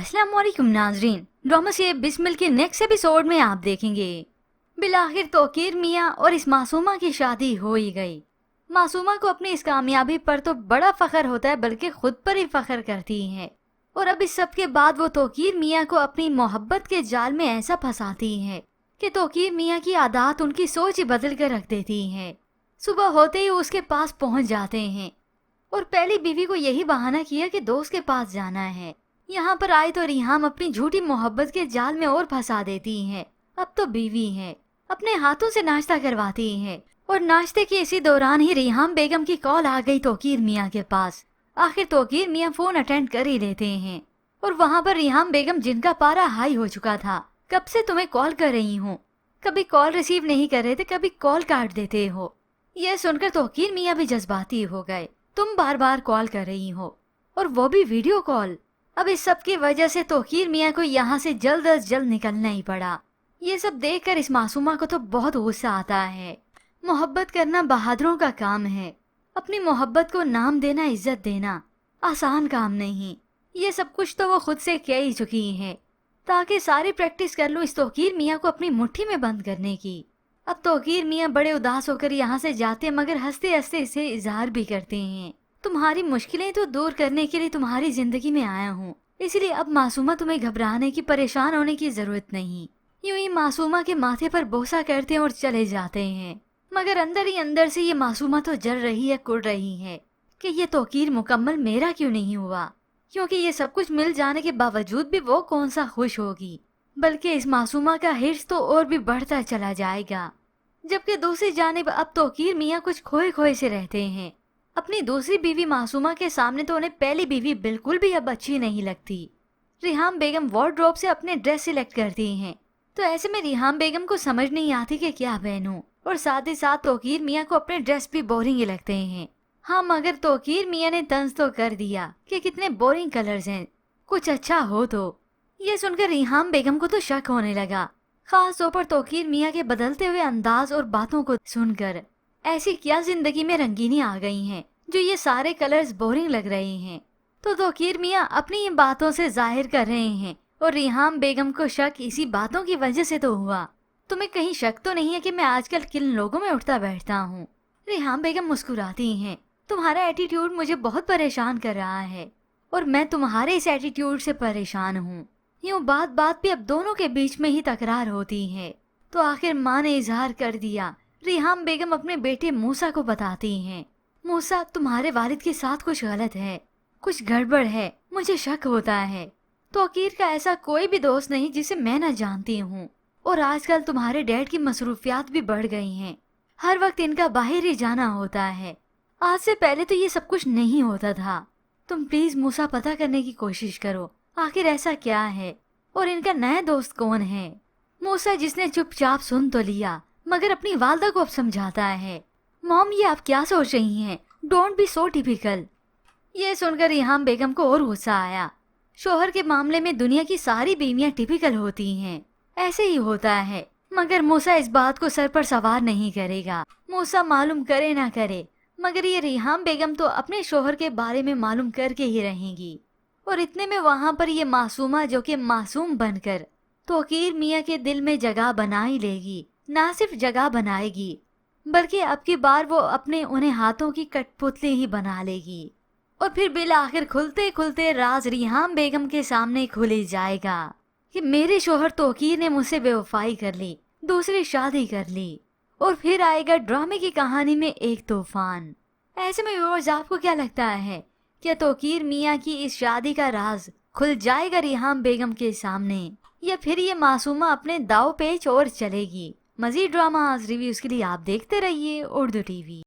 अस्सलाम वालेकुम नाजरीन, ड्रामा से बिस्मिल के नेक्स्ट एपिसोड में आप देखेंगे बिलाखिर तौकीर मियाँ और इस मासूमा की शादी हो ही गई। मासूमा को अपनी इस कामयाबी पर तो बड़ा फख्र होता है, बल्कि खुद पर ही फख्र करती है। और अब इस सब के बाद वो तौकीर मियाँ को अपनी मोहब्बत के जाल में ऐसा फंसाती है कि तौकीर मियाँ की आदत उनकी सोच ही बदल कर रख देती है। सुबह होते ही उसके पास पहुँच जाते हैं और पहली बीवी को यही बहाना किया कि दोस्त के पास जाना है। यहाँ पर आए तो रिहाम अपनी झूठी मोहब्बत के जाल में और फंसा देती हैं। अब तो बीवी है, अपने हाथों से नाश्ता करवाती है और नाश्ते के इसी दौरान ही रिहाम बेगम की कॉल आ गई तौकीर मियाँ के पास। आखिर तौकीर मियाँ फोन अटेंड कर ही लेते हैं और वहाँ पर रिहाम बेगम, जिनका पारा हाई हो चुका था, कब से तुम्हें कॉल कर रही हूँ, कभी कॉल रिसीव नहीं कर रहे थे, कभी कॉल काट देते हो। यह सुनकर तौकीर मियाँ भी जज्बाती हो गए। तुम बार बार कॉल कर रही हो और वो भी वीडियो कॉल। अब इस सब की वजह से तौकीर मियाँ को यहाँ से जल्द अज जल्द निकलना ही पड़ा। ये सब देखकर इस मासूमा को तो बहुत गुस्सा आता है। मोहब्बत करना बहादुरों का काम है। अपनी मोहब्बत को नाम देना, इज्जत देना आसान काम नहीं। ये सब कुछ तो वो खुद से कह ही चुकी है, ताकि सारी प्रैक्टिस कर लूँ इस तौकीर मियाँ को अपनी मुट्ठी में बंद करने की। अब तौकीर मियाँ बड़े उदास होकर यहाँ से जाते, मगर हंसते हंसते इसे इजहार भी करते हैं, तुम्हारी मुश्किलें तो दूर करने के लिए तुम्हारी जिंदगी में आया हूँ, इसलिए अब मासूमा तुम्हें घबराने की, परेशान होने की जरूरत नहीं। यूं ही मासूमा के माथे पर बोसा करते हैं और चले जाते हैं, मगर अंदर ही अंदर से ये मासूमा तो जल रही है, कुड़ रही है कि ये तौकीर मुकम्मल मेरा क्यों नहीं हुआ, क्योंकि ये सब कुछ मिल जाने के बावजूद भी वो कौन सा खुश होगी, बल्कि इस मासूमा का हिर्स तो और भी बढ़ता चला जाएगा। जबकि दूसरी जानिब अब तौकीर मियाँ कुछ खोए खोए से रहते हैं। अपनी दूसरी बीवी मासूमा के सामने तो उन्हें पहली बीवी बिल्कुल भी अब अच्छी नहीं लगती। रिहाम बेगम वार्डरोब से अपने ड्रेस सिलेक्ट करती हैं, तो ऐसे में रिहाम बेगम को समझ नहीं आती कि क्या पहनूं, और साथ ही साथ तौकीर मियाँ को अपने ड्रेस भी बोरिंग ही लगते हैं। हाँ, मगर तौकीर मियाँ ने तंज तो कर दिया कि कितने बोरिंग कलर्स हैं, कुछ अच्छा हो तो। ये सुनकर रिहाम बेगम को तो शक होने लगा, खास तौर पर तौकीर मियाँ के बदलते हुए अंदाज और बातों को सुनकर। ऐसी क्या जिंदगी में रंगीनी आ गई हैं जो ये सारे कलर्स बोरिंग लग रहे हैं। तो तौकीर मियाँ अपनी इन बातों से जाहिर कर रहे हैं और रिहाम बेगम को शक इसी बातों की वजह से तो हुआ। तुम्हें कहीं शक तो नहीं है कि मैं आजकल किन लोगों में उठता बैठता हूँ? रिहाम बेगम मुस्कुराती हैं। तुम्हारा एटीट्यूड मुझे बहुत परेशान कर रहा है और मैं तुम्हारे इस एटीट्यूड से परेशान हूँ। यूँ बात बात पे अब दोनों के बीच में ही तकरार होती है। तो आखिर माँ ने इजहार कर दिया। रिहाम बेगम अपने बेटे मूसा को बताती हैं, मूसा, तुम्हारे वालिद के साथ कुछ गलत है, कुछ गड़बड़ है, मुझे शक होता है। तौकीर का ऐसा कोई भी दोस्त नहीं जिसे मैं न जानती हूँ, और आजकल तुम्हारे डैड की मसरूफियात भी बढ़ गई हैं, हर वक्त इनका बाहर ही जाना होता है। आज से पहले तो ये सब कुछ नहीं होता था। तुम प्लीज मूसा पता करने की कोशिश करो, आखिर ऐसा क्या है और इनका नया दोस्त कौन है। मूसा, जिसने चुपचाप सुन तो लिया, मगर अपनी वालदा को अब समझाता है, मॉम ये आप क्या सोच रही हैं? Don't be so typical. ये सुनकर रिहाम बेगम को और गुस्सा आया। शोहर के मामले में दुनिया की सारी बीवियां टिपिकल होती हैं, ऐसे ही होता है। मगर मूसा इस बात को सर पर सवार नहीं करेगा। मूसा मालूम करे ना करे, मगर ये रिहाम बेगम तो अपने शोहर के बारे में मालूम करके ही रहेंगी। और इतने में वहाँ पर ये मासूमा, जो कि मासूम बनकर तौकीर मियाँ के दिल में जगह बना ही लेगी, ना सिर्फ जगह बनाएगी बल्कि अब की बार वो अपने उन्हें हाथों की कठपुतली ही बना लेगी। और फिर बिल आखिर खुलते खुलते राज रिहाम बेगम के सामने खुल ही जाएगा कि मेरे शोहर तौकीर ने मुझसे बेवफाई कर ली, दूसरी शादी कर ली। और फिर आएगा ड्रामे की कहानी में एक तूफान। ऐसे में व्यूअर्स, आपको क्या लगता है, क्या तौकीर मियाँ की इस शादी का राज खुल जाएगा रिहाम बेगम के सामने, या फिर ये मासूमा अपने दाव पेच और चलेगी? मजीद ड्रामा रिव्यूज के लिए आप देखते रहिए उर्दू टीवी।